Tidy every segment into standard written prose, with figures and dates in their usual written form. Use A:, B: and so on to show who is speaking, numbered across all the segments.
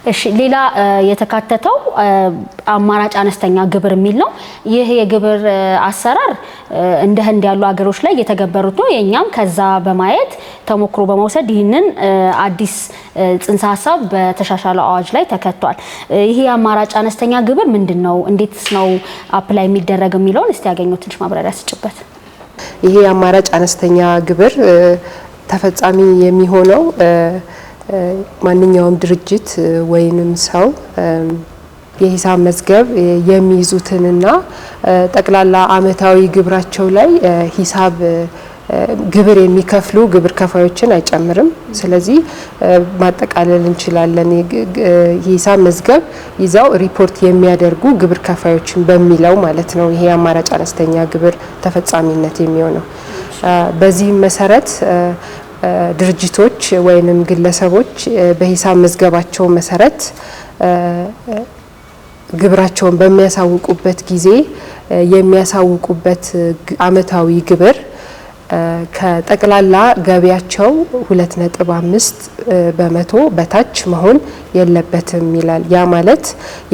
A: እሺ ሌላ የተካተተው አማራጭ አነስተኛ ግብር የሚል ነው። ይህ የግብር አሰራር እንደ ህንድ ያሉ ሀገሮች ላይ የተገበሩት ነው። የኛም ከዛ በማየት ተሞክሮ በመውሰድ ይህንን አዲስ ጽንሰ ሐሳብ በተሻሻለው አዋጅ ላይ ተከቷል። ይሄ አማራጭ አነስተኛ ግብር ምንድነው? እንዴትስ ነው አፕላይ የሚደረግ የሚለውን እስቲ ያገኙት ትንሽ ማብራሪያ ስጭበት።
B: ይሄ አማራጭ አነስተኛ ግብር ተፈጻሚ የሚሆነው ማንኛውም ድርጅት ወይንም ሰው የሂሳብ መዝገብ የሚይዙትንና ጠቅላላ አመታዊ ግብራቸው ላይ ሂሳብ ግብር የሚከፍሉ ግብር ከፋዮችን አይጨምርም። ስለዚህ ማጠቃለል እንችላለን የሂሳብ መዝገብ ይዘው ሪፖርት የሚያደርጉ ግብር ከፋዮችን በሚለው ማለት ነው። ይሄ አማራጭ አነስተኛ ግብር ተፈጻሚነት የሚሆነው በዚህ መሰረት ድርጅቶች ወይንም ግለሰቦች በሂሳብ መዝገባቸው መሰረት ግብራቸውን በሚያሳውቁበት ጊዜ የሚያሳውቁበት አመታዊ ግብር ከጠቅላላ ገቢያቸው 2.5 በመቶ በታች መሆን የለበትም ይላል። ያ ማለት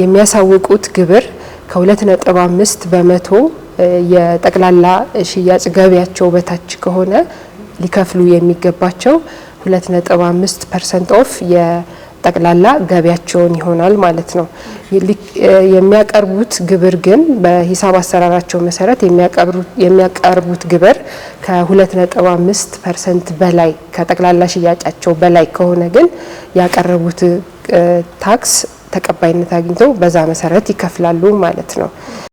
B: የሚያሳውቁት ግብር ከ2.5 በመቶ የጠቅላላ ሽያጭ ገቢያቸው በታች ከሆነ ሊከፍሉ የሚገባቸው 2.5% ኦፍ የጠቅላላ ገቢያቸውን ይሆናል ማለት ነው። የሚያቀርቡት ግብር ግን በሂሳብ አሰራራቸው መሰረት የሚያቀርቡት ግብር ከ2.5% በላይ ከጠቅላላ ሽያጫቸው በላይ ከሆነ ግን ያቀረቡት ታክስ ተቀባይነት አግኝተው በዛ መሰረት ይከፍላሉ ማለት ነው።